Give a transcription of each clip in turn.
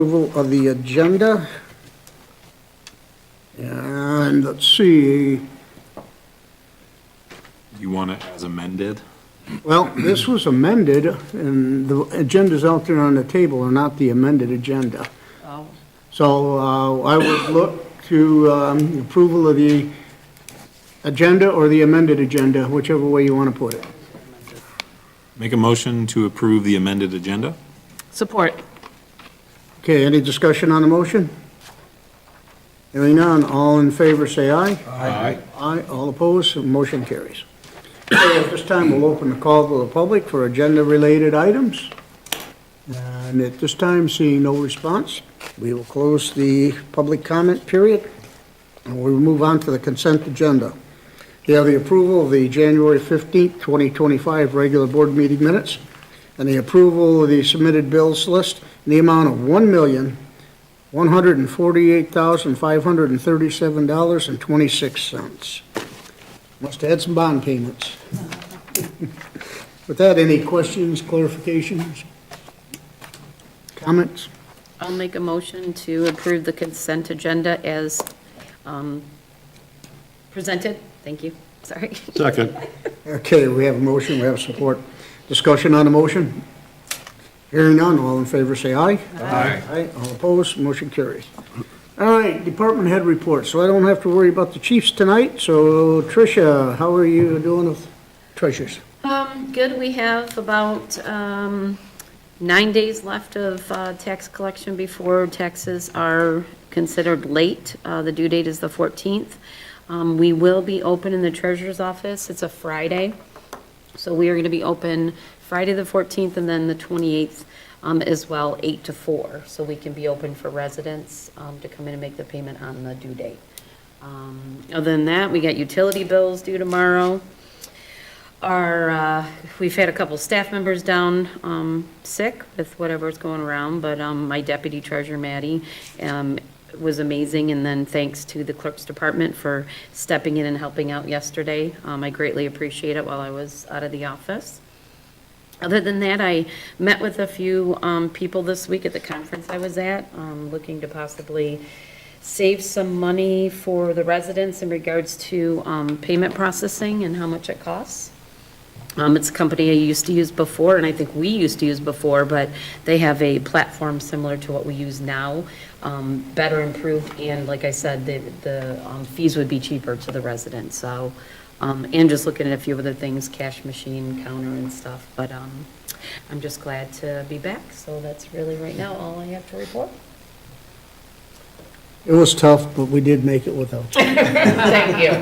Approval of the agenda. And let's see, You want it as amended? well, this was amended, and the agendas out there on the table are not the amended agenda. Oh. So I would look to approval of the agenda or the amended agenda, whichever way you want to put it. Make a motion to approve the amended agenda? Support. Okay, any discussion on the motion? Hearing none, all in favor say aye. Aye. Aye, all opposed, motion carries. Okay, at this time, we'll open the call to the public for agenda-related items. And at this time, seeing no response, we will close the public comment period, and we'll move on to the consent agenda. You have the approval of the January 15th, 2025 regular board meeting minutes, and the approval of the submitted bills list in the amount of $1,148,537.26. Must have had some bond payments. With that, any questions, clarifications, comments? I'll make a motion to approve the consent agenda as presented. Thank you. Sorry. Second. Okay, we have a motion, we have support. Discussion on the motion? Hearing none, all in favor say aye. Aye. Aye, all opposed, motion carries. All right, department head report, so I don't have to worry about the chiefs tonight. So Tricia, how are you doing with treasures? Good. We have about 9 days left of tax collection before taxes are considered late. The due date is the 14th. We will be open in the treasurer's office. It's a Friday. So we are going to be open Friday the 14th and then the 28th as well, 8 to 4. So we can be open for residents to come in and make the payment on the due date. Other than that, we got utility bills due tomorrow. We've had a couple staff members down sick with whatever's going around, but my deputy treasurer, Maddie, was amazing, and then thanks to the clerk's department for stepping in and helping out yesterday. I greatly appreciate it while I was out of the office. Other than that, I met with a few people this week at the conference I was at, looking to possibly save some money for the residents in regards to payment processing and how much it costs. It's a company I used to use before, and I think we used to use before, but they have a platform similar to what we use now, better improved, and like I said, the fees would be cheaper to the residents. So, and just looking at a few other things, cash machine, counter and stuff, but I'm just glad to be back. So that's really right now all I have to report. It was tough, but we did make it without you. Thank you.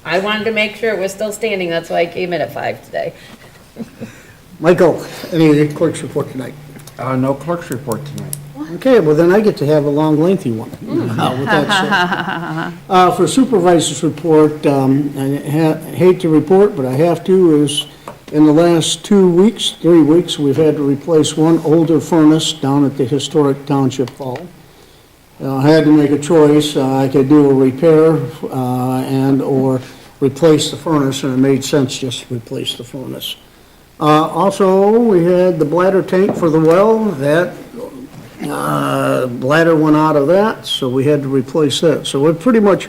I wanted to make sure it was still standing, that's why I came in at 5 today. Michael, any clerk's report tonight? No clerk's report tonight. Okay, well then I get to have a long, lengthy one. With that said. For supervisor's report, I hate to report, but I have to, is in the last 3 weeks, we've had to replace one older furnace down at the historic Township Hall. I had to make a choice. I could do a repair and/or replace the furnace, and it made sense just to replace the furnace. Also, we had the bladder tank for the well. That bladder went out of that, so we had to replace that. So it pretty much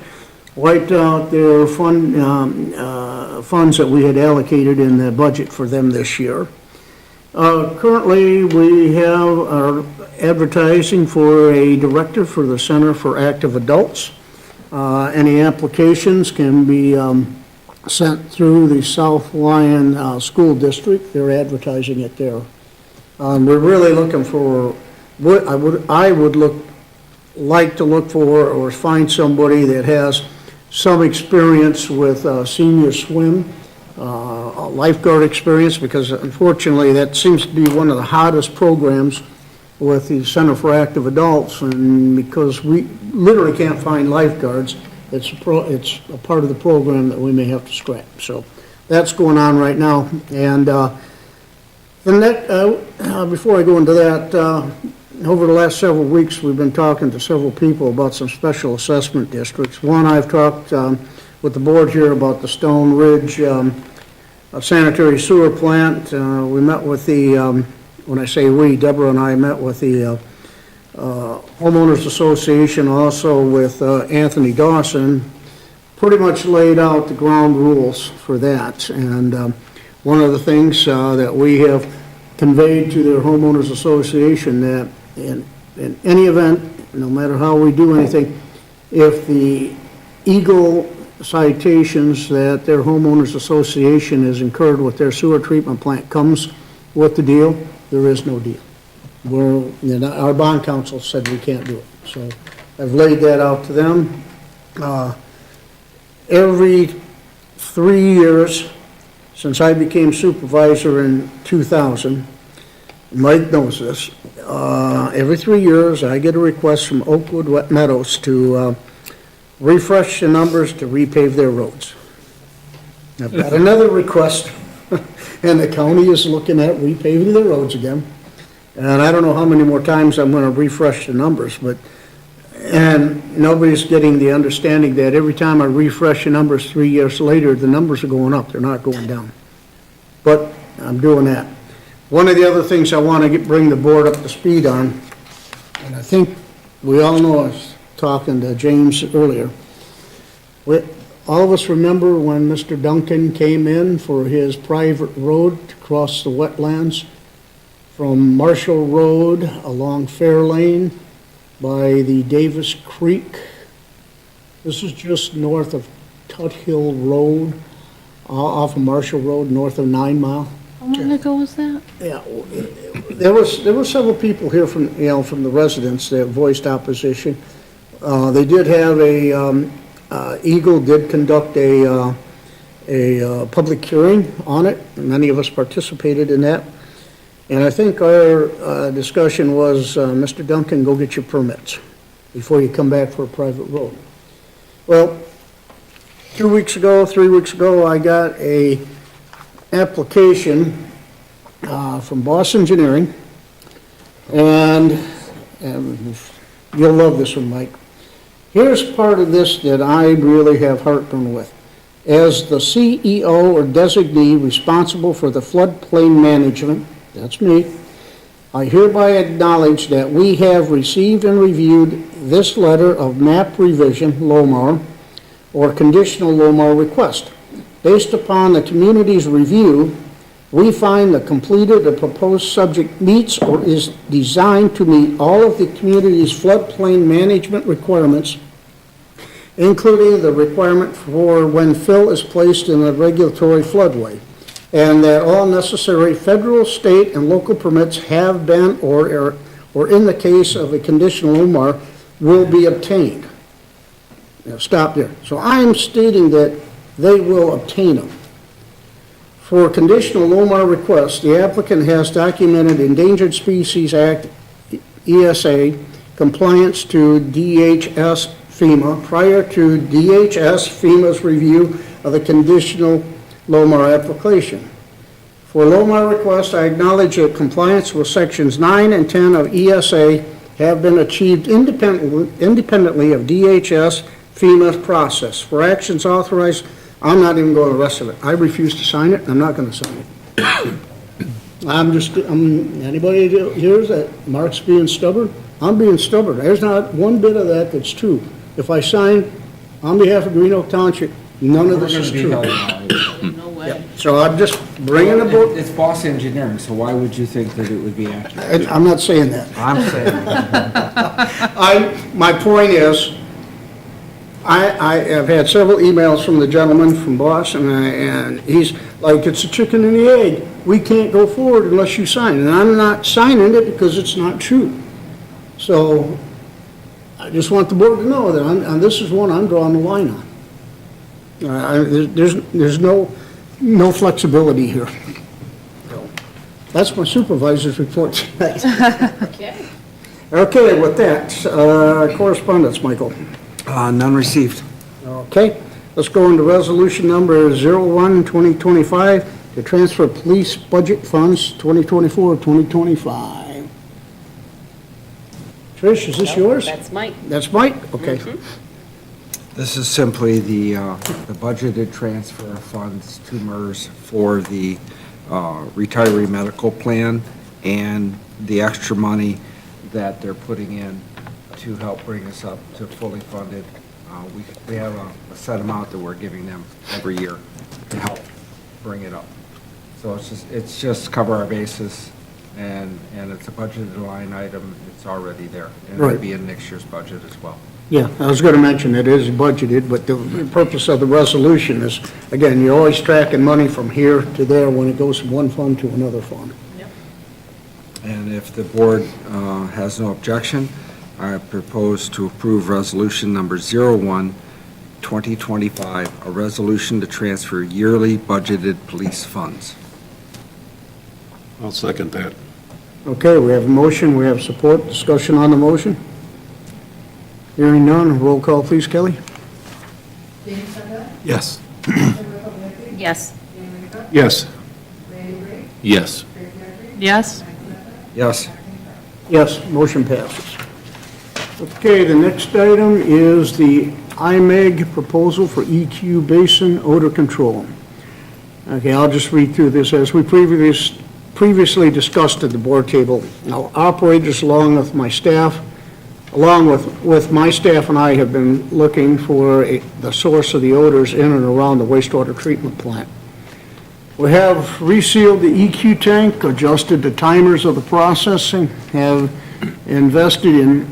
wiped out their funds that we had allocated in the budget for them this year. Currently, we are advertising for a director for the Center for Active Adults. Any applications can be sent through the South Lyon School District. They're advertising it there. We're really looking for what I would like to look for or find somebody that has some experience with senior swim. Lifeguard experience, because unfortunately that seems to be one of the hottest programs with the Center for Active Adults, and because we literally can't find lifeguards, it's a part of the program that we may have to scrap. So that's going on right now. And before I go into that, over the last several weeks we've been talking to several people about some special assessment districts. One, I've talked with the board here about the Stone Ridge sanitary sewer plant. We met with the, when I say we, Deborah and I met with the homeowners association, also with Anthony Dawson, pretty much laid out the ground rules for that. And one of the things that we have conveyed to their homeowners association, that in any event, no matter how we do anything, if the Eagle citations that their homeowners association has incurred with their sewer treatment plant comes with the deal, there is no deal. Our bond counsel said we can't do it. So I've laid that out to them. Every 3 years, since I became supervisor in 2000, Mike knows this, every 3 years, I get a request from Oakwood Wet Meadows to refresh the numbers to repave their roads. I've got another request, and the county is looking at repaving their roads again. And I don't know how many more times I'm gonna refresh the numbers, and nobody's getting the understanding that every time I refresh the numbers 3 years later, the numbers are going up, they're not going down. But I'm doing that. One of the other things I want to bring the board up to speed on, and I think we all know, I was talking to James earlier, all of us remember when Mr. Duncan came in for his private road to cross the wetlands from Marshall Road along Fair Lane by the Davis Creek. This is just north of Tut Hill Road, off of Marshall Road, north of 9 Mile. How long ago was that? Yeah, there were several people here from, from the residents that voiced opposition. They did have Eagle did conduct a public hearing on it. Many of us participated in that. And I think our discussion was, Mr. Duncan, go get your permits before you come back for a private road. Well, 3 weeks ago, I got a application from Boss Engineering, and you'll love this one, Mike. Here's part of this that I really have heartburn with. As the CEO or designee responsible for the floodplain management, that's me, I hereby acknowledge that we have received and reviewed this letter of map revision, LOMAR, or conditional LOMAR request. Based upon the community's review, we find the completed or proposed subject meets or is designed to meet all of the community's floodplain management requirements, including the requirement for when fill is placed in a regulatory floodway, and that all necessary federal, state, and local permits have been or in the case of a conditional LOMAR will be obtained. Now, stop there. So I am stating that they will obtain them. For conditional LOMAR requests, the applicant has documented Endangered Species Act, ESA, compliance to DHS FEMA prior to DHS FEMA's review of the conditional LOMAR application. For LOMAR requests, I acknowledge that compliance with sections 9 and 10 of ESA have been achieved independently of DHS FEMA's process. For actions authorized, I'm not even going to the rest of it. I refuse to sign it, and I'm not going to sign it. Anybody hears that Mark's being stubborn? I'm being stubborn. There's not one bit of that that's true. If I sign on behalf of Green Oak Township, none of this is true. No way. Yeah. So I'm just bringing a book. It's Boss Engineering, so why would you think that it would be accurate? I'm not saying that. I'm saying, My point is, I have had several emails from the gentleman from Boss, and he's like, it's a chicken and the egg. We can't go forward unless you sign. And I'm not signing it because it's not true. So I just want the board to know that and this is one I'm drawing the line on. There's no flexibility here. So, that's my supervisor's report tonight. Okay. Okay, with that, correspondence, Michael. none received. Okay, let's go into resolution number 01-2025 to transfer police budget funds 2024-2025. Trish, is this yours? That's Mike. That's Mike? Okay. This is simply the budgeted transfer of funds to MERS for the retiree medical plan and the extra money that they're putting in to help bring us up to fully funded. We have a set amount that we're giving them every year to help bring it up. So it's just cover our bases, and it's a budgeted line item, it's already there. And it'll Right. be in next year's budget as well. Yeah, I was going to mention it is budgeted, but the purpose of the resolution is, again, you're always tracking money from here to there when it goes from one fund to another fund. And if the board has no objection, I propose to approve resolution number 01, 2025, a resolution to transfer yearly budgeted police funds. I'll second that. Okay, we have a motion, we have support, discussion on the motion. Hearing none, roll call please, Kelly. Yes. Yes. Yes. Yes. Yes. Yes. Yes, motion passes. Okay, the next item is the IMEG proposal for EQ basin odor control. Okay, I'll just read through this. As we previously discussed at the board table, now operators along with my staff and I have been looking for the source of the odors in and around the wastewater treatment plant. We have resealed the EQ tank, adjusted the timers of the processing, have invested in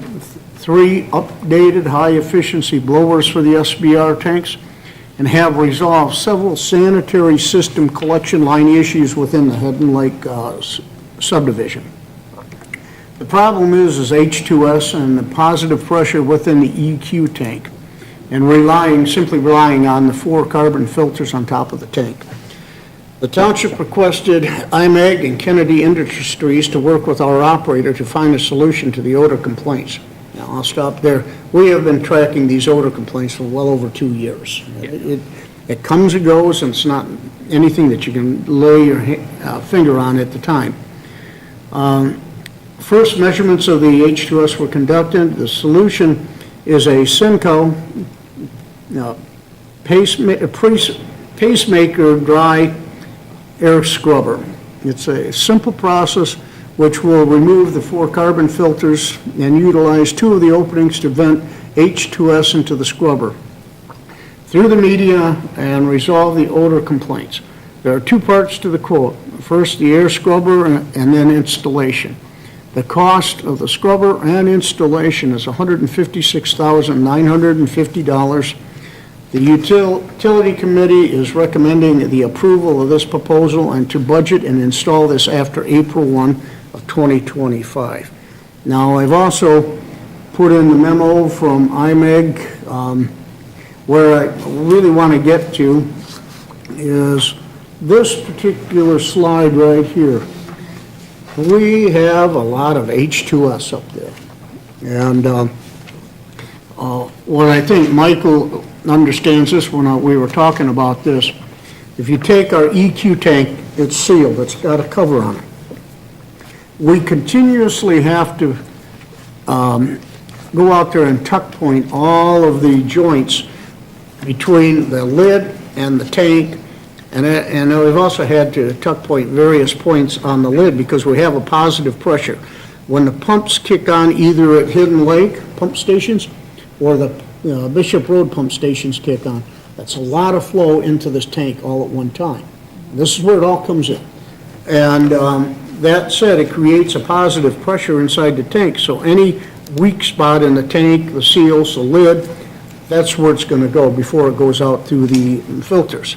3 updated high-efficiency blowers for the SBR tanks, and have resolved several sanitary system collection line issues within the Hidden Lake subdivision. The problem is H2S and the positive pressure within the EQ tank, and simply relying on the 4 carbon filters on top of the tank. The township requested IMEG and Kennedy Industries to work with our operator to find a solution to the odor complaints. Now, I'll stop there. We have been tracking these odor complaints for well over 2 years. It comes and goes, and it's not anything that you can lay your finger on at the time. First measurements of the H2S were conducted. The solution is a Synco pacemaker dry air scrubber. It's a simple process which will remove the 4 carbon filters and utilize 2 of the openings to vent H2S into the scrubber through the media and resolve the odor complaints. There are 2 parts to the quote. First, the air scrubber and then installation. The cost of the scrubber and installation is $156,950. The Utility Committee is recommending the approval of this proposal and to budget and install this after April 1 of 2025. Now, I've also put in the memo from IMEG. Where I really want to get to is this particular slide right here. We have a lot of H2S up there. And what I think Michael understands this when we were talking about this, if you take our EQ tank, it's sealed, it's got a cover on it. We continuously have to go out there and tuck point all of the joints between the lid and the tank, and we've also had to tuck point various points on the lid because we have a positive pressure. When the pumps kick on, either at Hidden Lake pump stations or the Bishop Road pump stations kick on, that's a lot of flow into this tank all at one time. This is where it all comes in. And that said, it creates a positive pressure inside the tank, so any weak spot in the tank, the seals, the lid, that's where it's going to go before it goes out through the filters.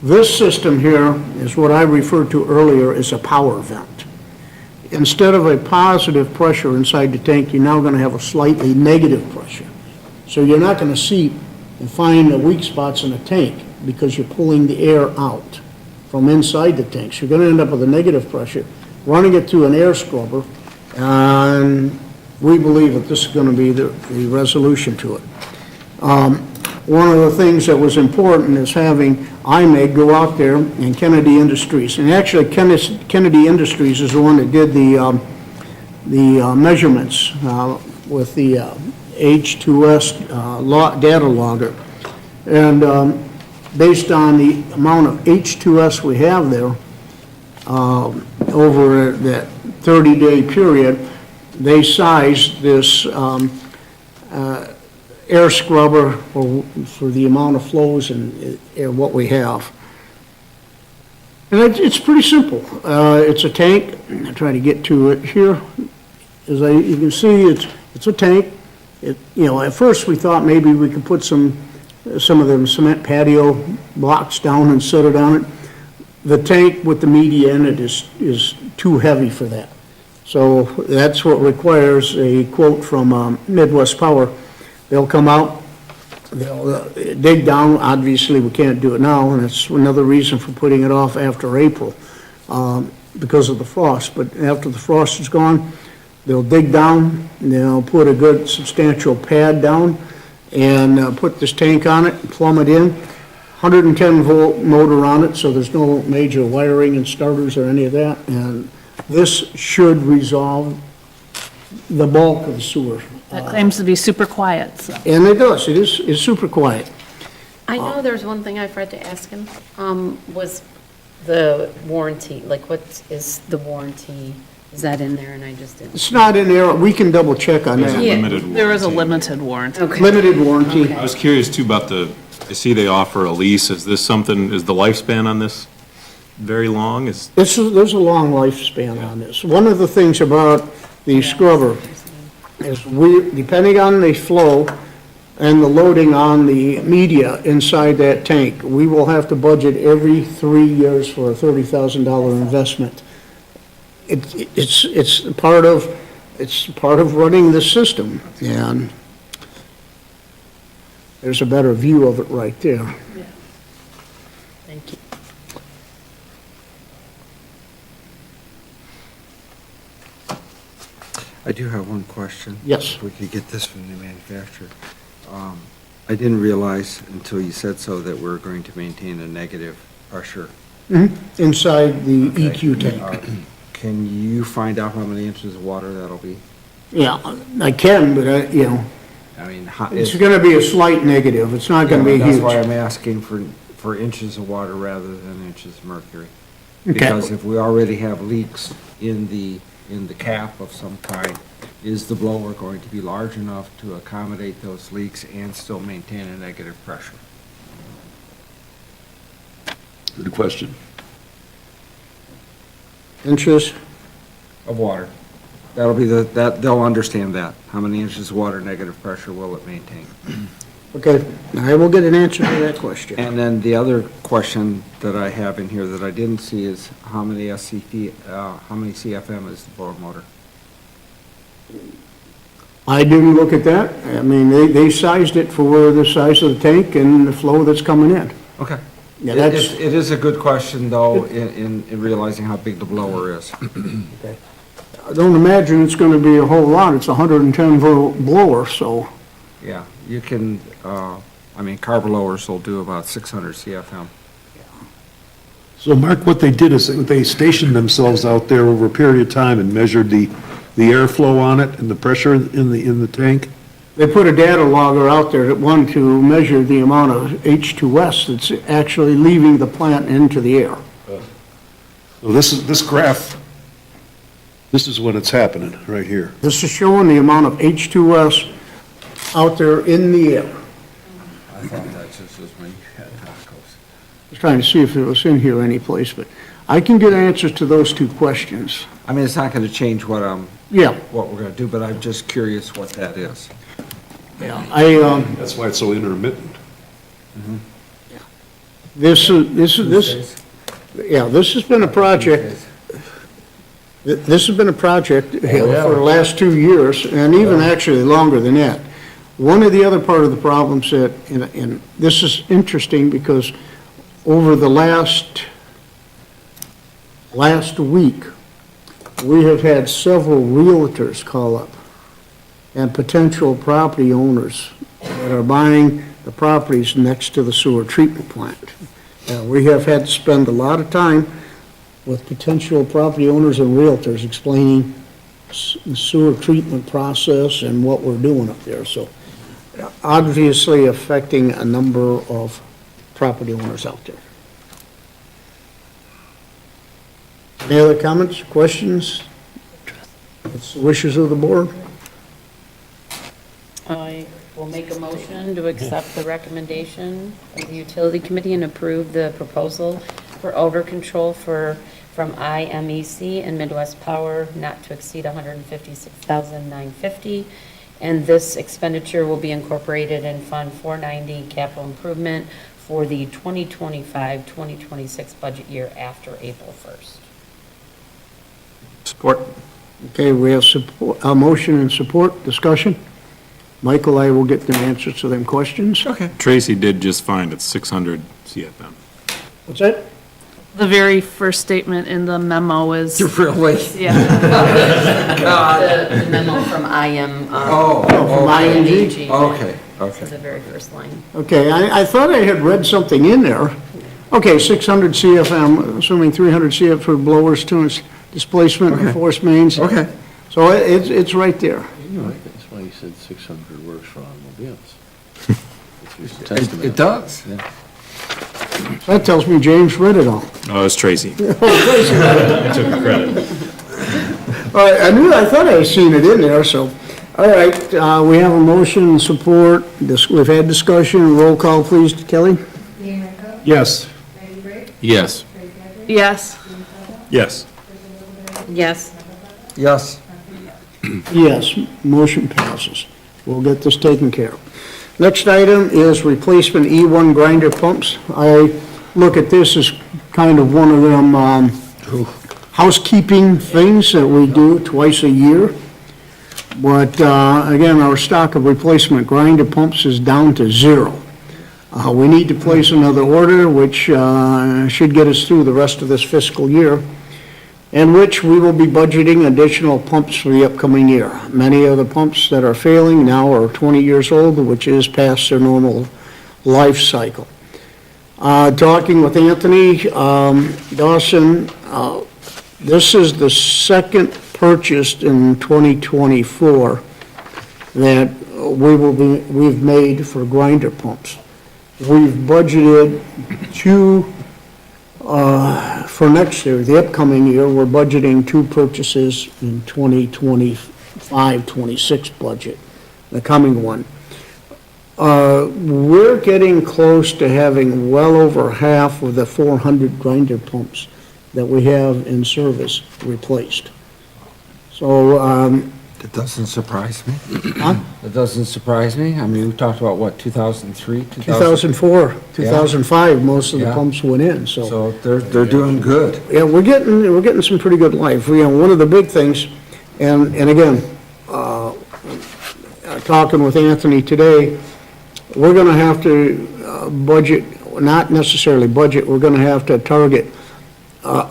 This system here is what I referred to earlier as a power vent. Instead of a positive pressure inside the tank, you're now going to have a slightly negative pressure. So you're not going to see and find the weak spots in the tank because you're pulling the air out from inside the tank. So you're going to end up with a negative pressure, running it through an air scrubber, and we believe that this is going to be the resolution to it. One of the things that was important is having IMEG go out there and Kennedy Industries. And actually, Kennedy Industries is the one that did the measurements with the H2S data logger. And based on the amount of H2S we have there over that 30-day period, they sized this air scrubber for the amount of flows and what we have. And it's pretty simple. It's a tank. I'll try to get to it here. You can see, it's a tank. At first we thought maybe we could put some of them cement patio blocks down and set it on it. The tank with the media in it is too heavy for that. So that's what requires a quote from Midwest Power. They'll come out, they'll dig down. Obviously, we can't do it now, and it's another reason for putting it off after April because of the frost. But after the frost is gone, they'll dig down, and they'll put a good substantial pad down and put this tank on it, plumb it in. 110-volt motor on it, so there's no major wiring and starters or any of that. And this should resolve the bulk of the sewer. That claims to be super quiet, so. And it does, it's super quiet. I know there's one thing I forgot to ask him, was the warranty, like what is the warranty? Is that in there and I just didn't? It's not in there, we can double check on There's a that. Yeah. limited There is a warranty. limited warranty. Okay. Limited warranty. I was curious too about I see they offer a lease. Is the lifespan on this very long? There's a long lifespan on this. One of the things about the scrubber is depending on the flow and the loading on the media inside that tank, we will have to budget every 3 years for a $30,000 investment. It's part of running the system, and there's a better view of it right there. Thank you. I do have one question. Yes. If we could get this from the manufacturer. I didn't realize until you said so that we're going to maintain a negative pressure. Inside the Okay. EQ tank. Can you find out how many inches of water that'll be? Yeah, I can, but I mean, it's gonna be a slight negative, it's not gonna be That's why huge. I'm asking for inches of water rather than inches of mercury. Okay. Because if we already have leaks in the cap of some kind, is the blower going to be large enough to accommodate those leaks and still maintain a negative pressure? Good question. Inches, Of water. That'll be they'll understand that. How many inches of water, negative pressure will it maintain? okay, I will get an answer to that question. And then the other question that I have in here that I didn't see is how many how many CFM is the blower motor? I didn't look at that, I mean, they sized it for the size of the tank and the flow that's coming in. Okay. Yeah, It that's, it is a good question, though, in realizing how big the blower is. okay. I don't imagine it's gonna be a whole lot, it's a 110-volt blower, so, Yeah, you can, car blowers will do about 600 CFM. So Mark, what they did is they stationed themselves out there over a period of time and measured the airflow on it and the pressure in the tank? they put a data logger out there that wanted to measure the amount of H2S that's actually leaving the plant into the air. So this graph, this is when it's happening, right here. This is showing the amount of H2S out there in the air. I thought that just was when you had tacos. I was trying to see if it was in here anyplace, but I can get answers to those two questions. I mean, it's not going to change what Yeah, we're going to do, but I'm just curious what that is. yeah. That's why it's so intermittent. This has been a project, this has been a project for the last 2 years, and even actually longer than that. One of the other part of the problems that, and this is interesting because over the last week, we have had several realtors call up and potential property owners that are buying the properties next to the sewer treatment plant. We have had to spend a lot of time with potential property owners and realtors explaining the sewer treatment process and what we're doing up there. So obviously affecting a number of property owners out there. Any other comments, questions? It's the wishes of the board. I will make a motion to accept the recommendation of the utility committee and approve the proposal for odor control from IMEC and Midwest Power not to exceed $156,950. And this expenditure will be incorporated in Fund 490 capital improvement for the 2025-2026 budget year after April 1st. Support. Okay, we have support, a motion and support, discussion. Michael, I will get the answers to them questions. Okay. Tracy did just fine, it's 600 CFM. What's that? The very first statement in the memo is, Really? yeah, The memo from IM. Oh, from IMG? Okay, Is the very first line. Okay, I thought I had read something in there. Okay, 600 CFM, assuming 300 CF for blowers, tunes, displacement, and force mains. Okay. So it's right there. That's why you said 600 works for automobiles. It's a It testament. does. Yeah. That tells me James read it all. Oh, it's Tracy. I took the credit. All right, I thought I had seen it in there, so, all right, we have a motion and support. We've had discussion, roll call, please, Kelly? Yes. Yes. yes, Yes. Yes. Yes. Yes, motion passes. We'll get this taken care of. Next item is replacement E1 grinder pumps. I look at this as kind of one of them housekeeping things that we do twice a year. But again, our stock of replacement grinder pumps is down to 0. We need to place another order, which should get us through the rest of this fiscal year, in which we will be budgeting additional pumps for the upcoming year. Many of the pumps that are failing now are 20 years old, which is past their normal life cycle. Talking with Anthony Dawson, this is the second purchase in 2024 that we've made for grinder pumps. We've budgeted 2 for next year, the upcoming year, we're budgeting 2 purchases in 2025-26 budget, the coming one. We're getting close to having well over half of the 400 grinder pumps that we have in service replaced. So, It doesn't surprise me. huh? It doesn't surprise me. I mean, we talked about, what, 2003? 2004, 2005, most of the Yeah. pumps went in, So they're doing good. yeah, we're getting some pretty good life. One of the big things, and again, talking with Anthony today, we're gonna have to budget, not necessarily budget, we're gonna have to target,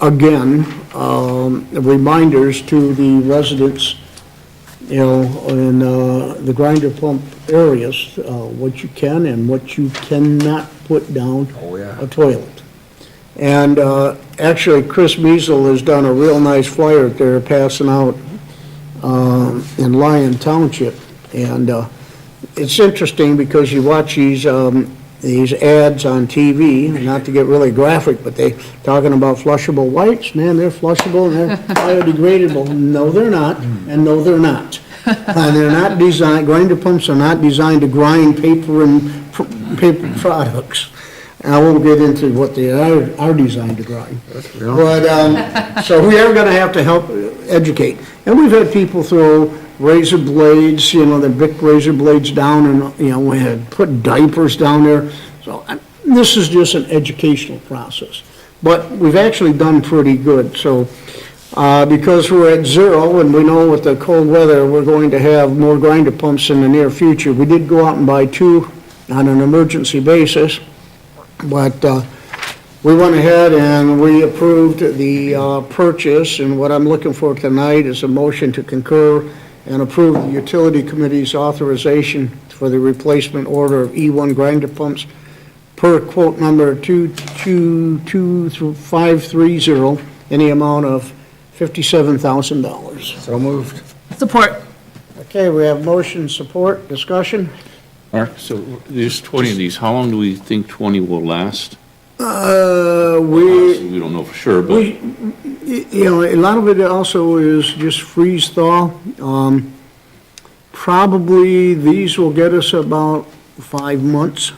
again, reminders to the residents, in the grinder pump areas, what you can and what you cannot put down Oh, yeah. a toilet. And actually, Chris Measle has done a real nice flyer there passing out in Lyon Township. And it's interesting because you watch these ads on TV, and not to get really graphic, but they talking about flushable wipes. Man, they're flushable and they're biodegradable. No, they're not, and no, they're not. And they're not designed, grinder pumps are not designed to grind paper and paper products. And I won't get into what they are designed to grind. But, so we are gonna have to help educate. And we've had people throw razor blades, the big razor blades down, and, we had put diapers down there. So this is just an educational process. But we've actually done pretty good, so, because we're at 0, and we know with the cold weather, we're going to have more grinder pumps in the near future. We did go out and buy 2 on an emergency basis, but we went ahead and we approved the purchase, and what I'm looking for tonight is a motion to concur and approve the utility committee's authorization for the replacement order of E1 grinder pumps per quote number 222530 in the amount of $57,000. So moved. support, Okay, we have motion, support, discussion. Mark, so there's 20 of these. How long do we think 20 will last? We, We don't know for sure, but we, you know, a lot of it also is just freeze thaw. Probably these will get us about 5 months.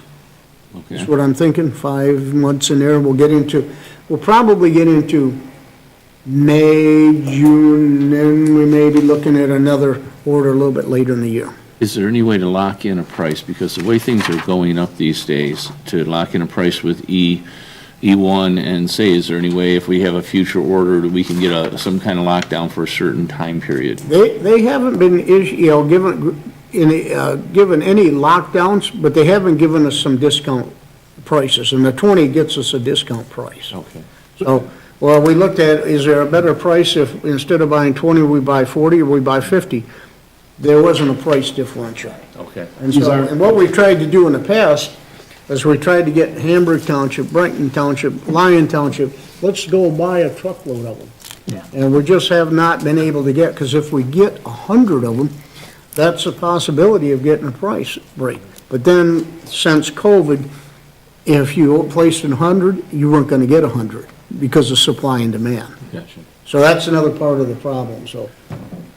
That's okay. what I'm thinking, 5 months in there. We'll probably get into May, June, then we may be looking at another order a little bit later in the year. Is there any way to lock in a price? Because the way things are going up these days, to lock in a price with E1 and say, is there any way if we have a future order that we can get some kind of lockdown for a certain time period? They haven't been, given any lockdowns, but they haven't given us some discount prices, and the 20 gets us a discount price. Okay. So, well, we looked at, is there a better price if instead of buying 20, we buy 40 or we buy 50? There wasn't a price differential. Okay. And so, and what we've tried to do in the past is we tried to get Hamburg Township, Brighton Township, Lyon Township, let's go buy a truckload of them. And we just have not been able to get, because if we get 100 of them, that's a possibility of getting a price break. But then, since COVID, if you placed 100, you weren't gonna get 100 because of supply and demand. Gotcha. So that's another part of the problem, so.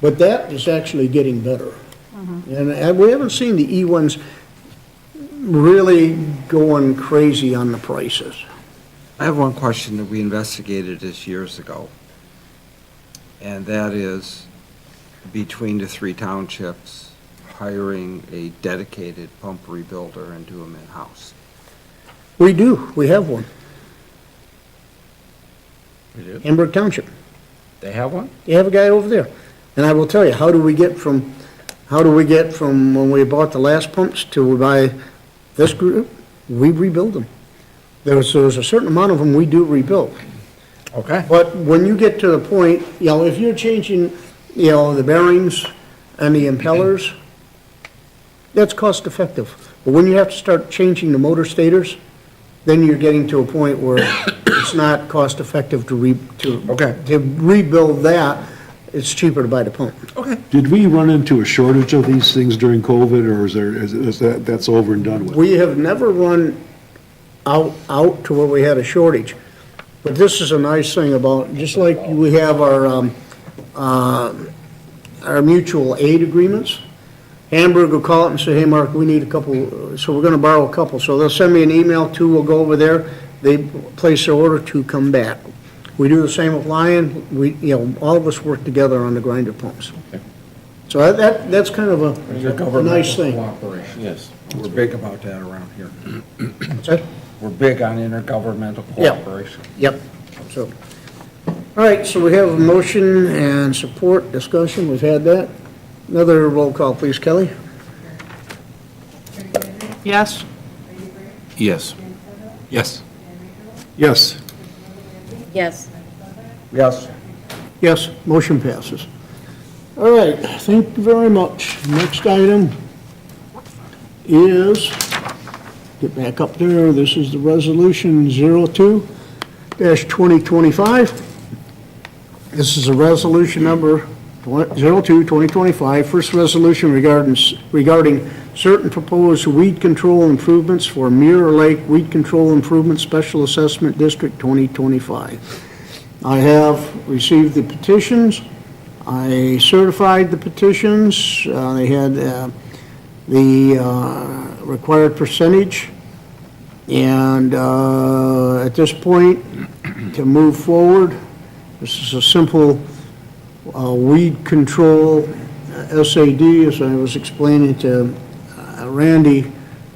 But that is actually getting better. And we haven't seen the E1s really going crazy on the prices. I have one question that we investigated this years ago, and that is between the 3 townships, hiring a dedicated pump rebuilder and do them in-house. We do, we have one, We do? Hamburg Township. They have one? You have a guy over there. And I will tell you, how do we get from when we bought the last pumps to we buy this group? We rebuild them. There's a certain amount of them we do rebuild. Okay. But when you get to the point, if you're changing, the bearings and the impellers, that's cost effective. But when you have to start changing the motor stators, then you're getting to a point where it's not cost effective to rebuild that. It's cheaper to buy the pump. Did we run into a shortage of these things during COVID, or is that's over and done with? We have never run out to where we had a shortage. But this is a nice thing about, just like we have our mutual aid agreements, Hamburg will call it and say, hey, Mark, we need a couple, so we're gonna borrow a couple. So they'll send me an email, 2 will go over there, they place their order, 2 come back. We do the same with Lyon, all of us work together on the grinder pumps. So that's kind of a nice thing. Cooperation. Yes. We're big about that around here. What's that? We're big on intergovernmental Yeah. cooperation. Yep, so, all right, so we have a motion and support discussion, we've had that. Another roll call, please, Kelly. Yes? Yes. Yes. Yes. Yes. Yes. Yes, motion passes. All right, thank you very much. Next item is, get back up there, this is the resolution 02-2025. This is a resolution number 02-2025, first resolution regarding certain proposed weed control improvements for Mirror Lake Weed Control Improvement Special Assessment District 2025. I have received the petitions. I certified the petitions. They had the required percentage. And at this point, to move forward, this is a simple weed control SAD, as I was explaining to Randy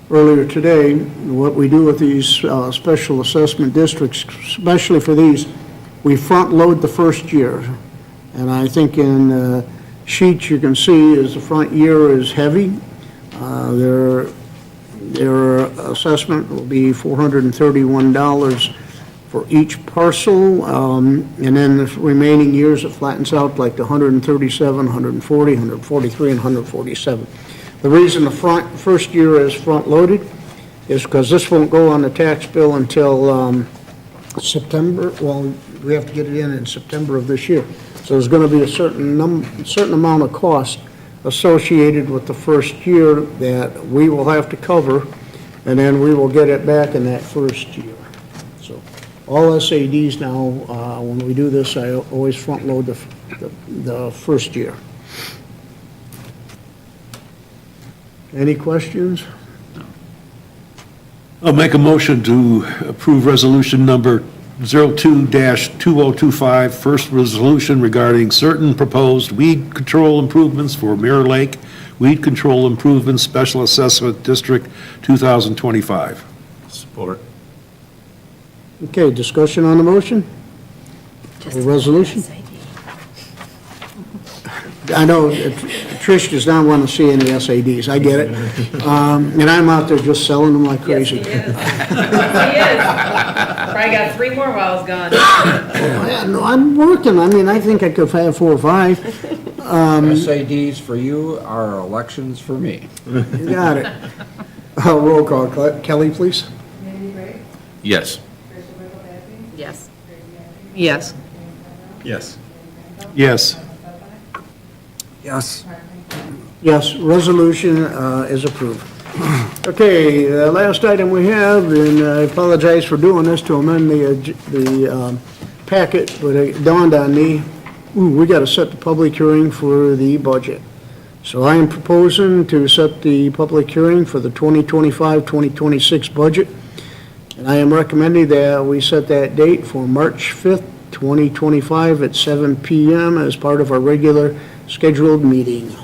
earlier today. What we do with these special assessment districts, especially for these, we front load the first year. And I think in sheets you can see is the front year is heavy. Their assessment will be $431 for each parcel, and then the remaining years it flattens out like the 137, 140, 143, and 147. The reason the first year is front-loaded is because this won't go on the tax bill until September. Well, we have to get it in September of this year. So there's going to be a certain amount of cost associated with the first year that we will have to cover, and then we will get it back in that first year. all SADs now, when we do this, I always front load the first year. Any questions? I'll make a motion to approve resolution number 02-2025, first resolution regarding certain proposed weed control improvements for Mirror Lake Weed Control Improvements Special Assessment District 2025. Support. Okay, discussion on the motion? Or resolution? I know Trish does not want to see any SADs, I get it. And I'm out there just selling them like crazy. Yes, he is. He is. Probably got 3 more while it's gone. No, I'm working, I mean, I think I could have 4 or 5. SADs for you are elections for me. You got it. Roll call, Kelly, please. Yes. Yes. Yes. Yes. Yes. Yes. Yes, resolution is approved. Okay, the last item we have, and I apologize for doing this to amend the packet, but it dawned on me, we got to set the public hearing for the budget. So I am proposing to set the public hearing for the 2025-2026 budget, and I am recommending that we set that date for March 5th, 2025 at 7 p.m. as part of our regular scheduled meeting.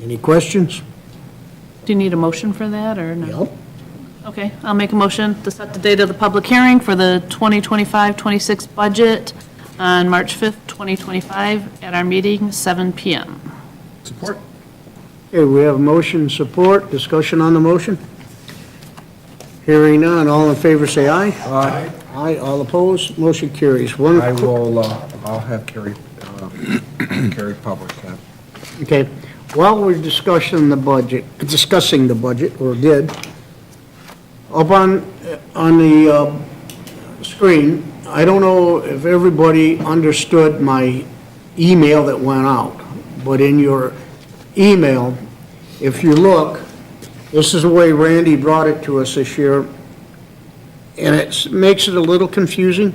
Any questions? Do you need a motion for that, or no? Yep. Okay, I'll make a motion to set the date of the public hearing for the 2025-26 budget on March 5th, 2025, at our meeting, 7 PM. Support. Okay, we have motion support, discussion on the motion. Hearing none, all in favor say aye. Aye. Aye, all opposed, motion carries. I will, I'll have Carrie publish that. Okay, while we're discussing the budget, or did, up on the screen, I don't know if everybody understood my email that went out, but in your email, if you look, this is the way Randy brought it to us this year, and it makes it a little confusing,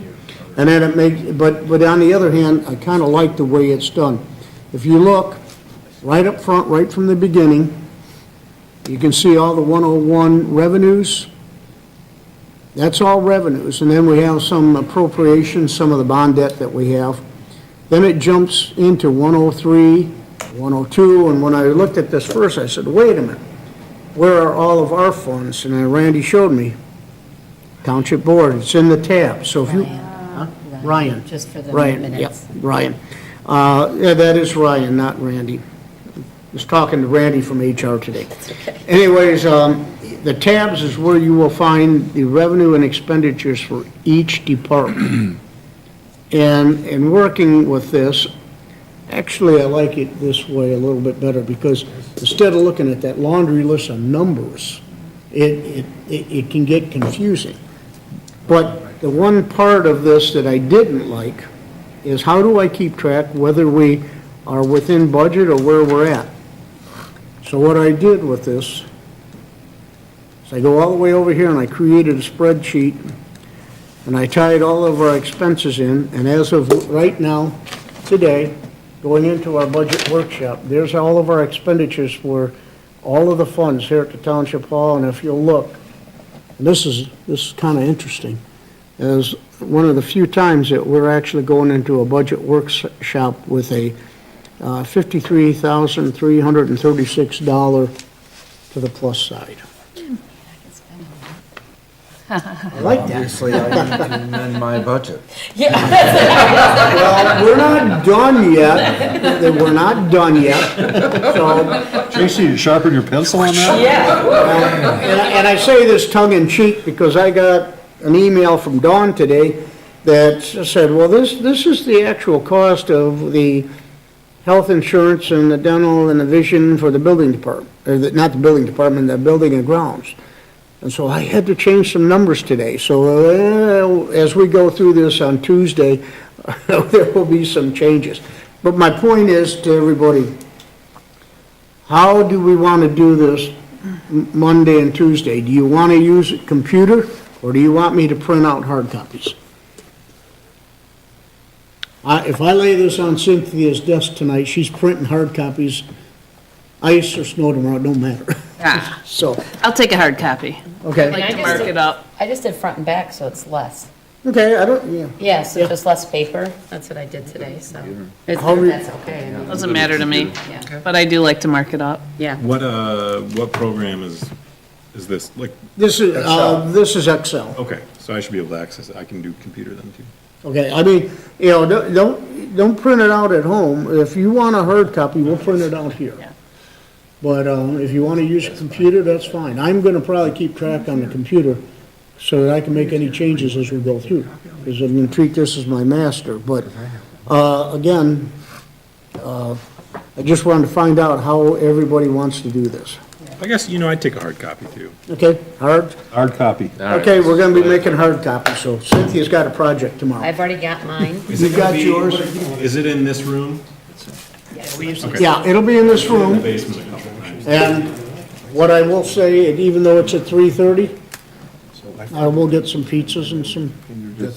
and then it makes, but on the other hand, I kind of like the way it's done. If you look, right up front, right from the beginning, you can see all the 101 revenues. That's all revenues, and then we have some appropriations, some of the bond debt that we have. Then it jumps into 103, 102, and when I looked at this first, I said, wait a minute, where are all of our funds? And then Randy showed me, Township Board, it's in the tab, so if you, Ryan. Just for the Ryan, minutes. yeah, Ryan. Yeah, that is Ryan, not Randy. I was talking to Randy from HR today. Anyways, the tabs is where you will find the revenue and expenditures for each department. And in working with this, actually, I like it this way a little bit better, because instead of looking at that laundry list of numbers, it can get confusing. But the one part of this that I didn't like is, how do I keep track whether we are within budget or where we're at? So what I did with this is I go all the way over here and I created a spreadsheet, and I tied all of our expenses in, and as of right now, today, going into our budget workshop, there's all of our expenditures for all of the funds here at the Township Hall, and if you'll look, and this is kind of interesting, as one of the few times that we're actually going into a budget workshop with a $53,336 to the plus side. I like that. Obviously, I need to amend my budget. Well, we're not done yet. We're not done yet. So, Tracy, you sharpen your pencil on that? and I say this tongue in cheek because I got an email from Dawn today that said, well, this is the actual cost of the health insurance and the dental and the vision for the building department, or not the building department, the building and grounds. And so I had to change some numbers today. So as we go through this on Tuesday, there will be some changes. But my point is to everybody, how do we want to do this Monday and Tuesday. Do you want to use a computer, or do you want me to print out hard copies? If I lay this on Cynthia's desk tonight, she's printing hard copies, ice or snow tomorrow, it don't matter. Ah, So, I'll take a hard copy. I'd okay, like to mark it up. I just did front and back, so it's less. okay, I don't, yeah. Yeah, so just less paper. That's what I did today, so. That's okay. I mean, Doesn't matter to me, Yeah, but I do like to mark it up. yeah. What program is this? Like, This is Excel. okay, so I should be able to access it. I can do computer then too. Okay, I mean, you know, don't print it out at home. If you want a hard copy, we'll print it out here. Yeah. But, if you want to use a computer, that's fine. I'm gonna probably keep track on the computer so that I can make any changes as we go through. Because I'm gonna treat this as my master, but, again, I just wanted to find out how everybody wants to do this. I guess, I'd take a hard copy too. Okay, hard? Hard copy. All right. Okay, we're gonna be making hard copies, so Cynthia's got a project tomorrow. I've already got mine. Is You it gonna got be- yours? Is it in this room? Yeah, it'll be in this In the room. basement a couple times. And what I will say, and even though it's at 3:30, I will get some pizzas and some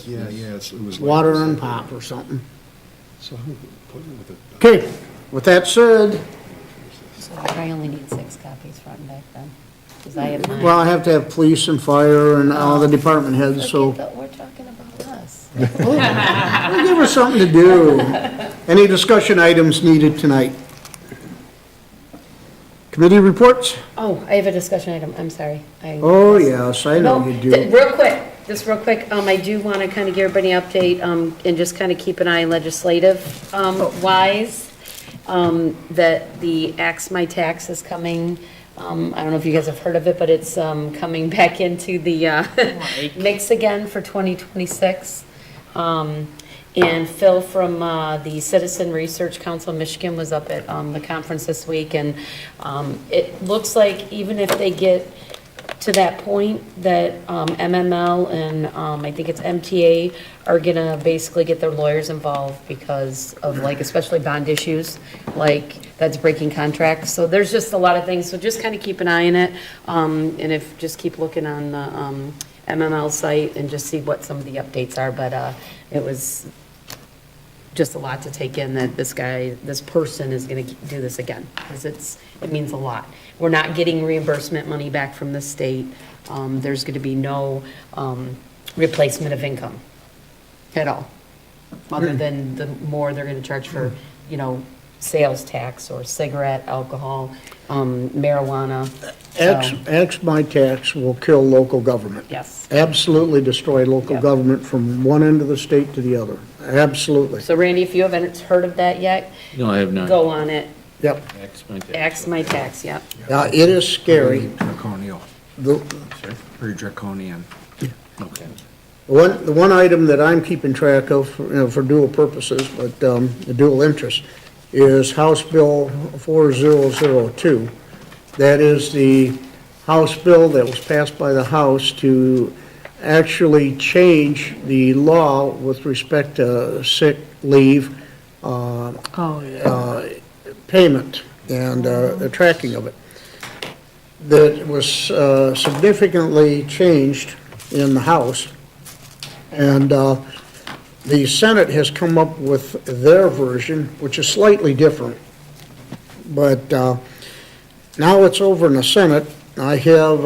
Yeah, it was. water and pop or something. So who put it with it? Okay, with that said, So I only need 6 copies front and back then, because I have mine. well, I have to have police and fire and all the department heads, so But we're talking about us. I'll give her something to do. Any discussion items needed tonight? Committee reports? Oh, I have a discussion item, I'm sorry. Oh, yes, I know No, you do. Real quick, just real quick, I do want to kind of give everybody an update, and just kind of keep an eye legislative, wise, that the Axe My Tax is coming. I don't know if you guys have heard of it, but it's, coming back into the, mix again for 2026. And Phil from the Citizen Research Council of Michigan was up at the conference this week, and it looks like even if they get to that point, that MML and I think it's MTA are gonna basically get their lawyers involved because of like, especially bond issues, like that's breaking contracts. So there's just a lot of things, so just kind of keep an eye on it. And if, just keep looking on the MML site and just see what some of the updates are, but it was just a lot to take in that this person is gonna do this again, because it means a lot. We're not getting reimbursement money back from the state. There's gonna be no replacement of income at all, other than the more they're gonna charge for, sales tax or cigarette, alcohol, marijuana. Axe My Tax will kill local government. Yes. Absolutely destroy local Yep. government from one end of the state to the other. Absolutely. So Randy, if you haven't heard of that yet, No, I have not. go on it. Yep. Axe My Tax, yep. It is scary. Draconian, The very draconian. Okay. the one item that I'm keeping track of, for dual purposes, but the dual interest, is House Bill 4002. That is the House bill that was passed by the House to actually change the law with respect to sick leave Oh, yeah. payment and the tracking of it. That was significantly changed in the House, and the Senate has come up with their version, which is slightly different. But now it's over in the Senate. I have,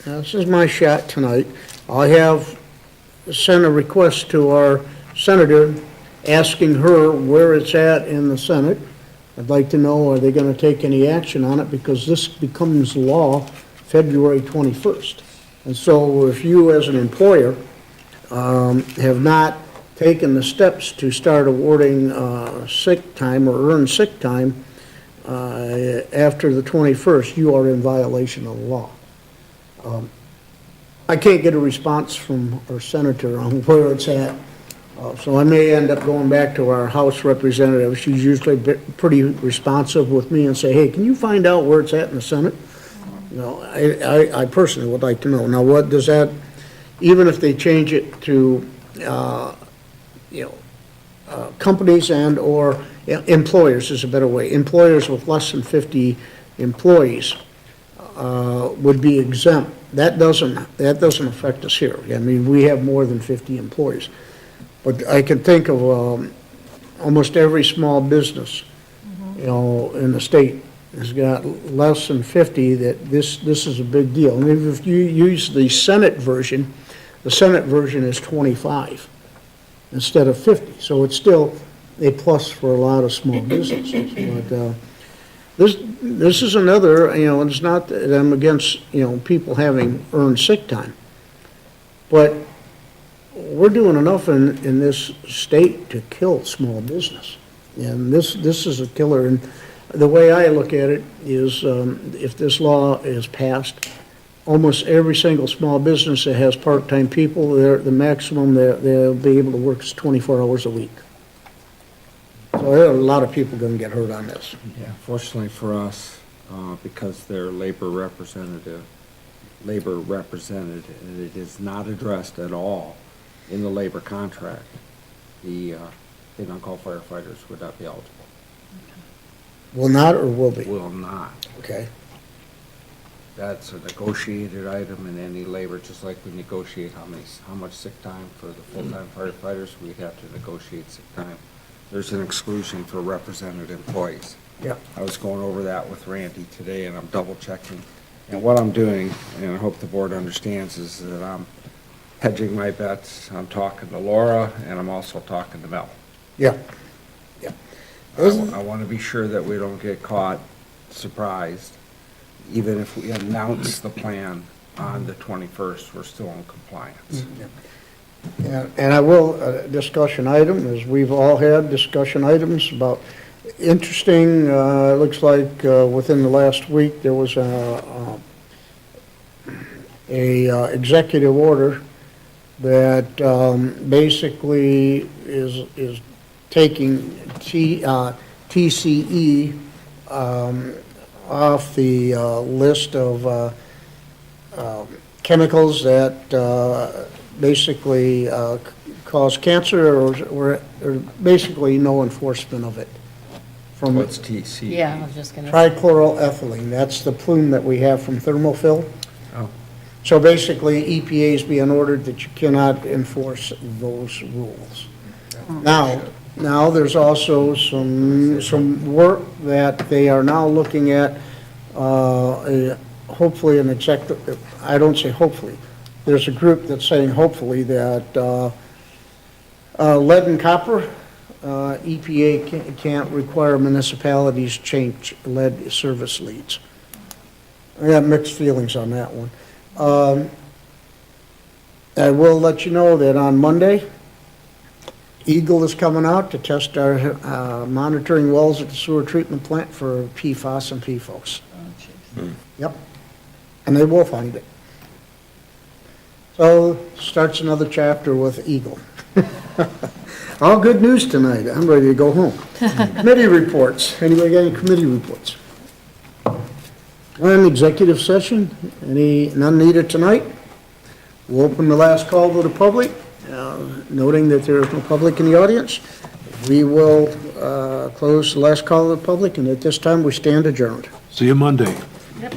this is my shot tonight. I have sent a request to our senator asking her where it's at in the Senate. I'd like to know, are they going to take any action on it? Because this becomes law February 21st. And so if you as an employer have not taken the steps to start awarding sick time or earned sick time after the 21st, you are in violation of the law. I can't get a response from our senator on where it's at. So I may end up going back to our House representative. She's usually pretty responsive with me and say, hey, can you find out where it's at in the Senate? I personally would like to know. Now, what does that, even if they change it to, companies and/or employers is a better way, employers with less than 50 employees, would be exempt. That doesn't affect us here. I mean, we have more than 50 employees. But I can think of almost every small business, in the state has got less than 50, that this is a big deal. And if you use the Senate version is 25 instead of 50. So it's still a plus for a lot of small businesses. But this is another, and it's not that I'm against, people having earned sick time. But we're doing enough in this state to kill small business. And this is a killer. And the way I look at it is, if this law is passed, almost every single small business that has part-time people, the maximum they'll be able to work is 24 hours a week. So there are a lot of people going to get hurt on this. Yeah, fortunately for us, because they're labor represented, and it is not addressed at all in the labor contract. The on-call firefighters would not be eligible. Will not or will be? Will not. Okay. That's a negotiated item in any labor, just like we negotiate how much sick time for the full-time firefighters, we'd have to negotiate sick time. There's an exclusion for represented employees. Yeah. I was going over that with Randy today, and I'm double checking. And what I'm doing, and I hope the board understands, is that I'm hedging my bets. I'm talking to Laura, and I'm also talking to Mel. Yeah. I want to be sure that we don't get caught surprised. Even if we announce the plan on the 21st, we're still in compliance. And I will, discussion item, as we've all had discussion items about interesting, it looks like within the last week, there was a executive order that basically is taking TCE off the list of chemicals that basically cause cancer, or basically no enforcement of it. From What's TC? Yeah, I was just gonna. trichloroethylene, that's the plume that we have from thermophil. Oh. So basically, EPA is being ordered that you cannot enforce those rules. Now, there's also some work that they are now looking at, hopefully an executive, I don't say hopefully, there's a group that's saying hopefully that lead and copper, EPA can't require municipalities change lead service leads. I got mixed feelings on that one. I will let you know that on Monday, Eagle is coming out to test our monitoring wells at the sewer treatment plant for PFAS and PFOS. Yep, and they will find it. So starts another chapter with Eagle. All good news tonight. I'm ready to go home. Committee reports. Anybody got any committee reports? One executive session. None needed tonight. We'll open the last call to the public, noting that there is no public in the audience. We will close the last call to the public, and at this time, we stand adjourned. See you Monday. Yep.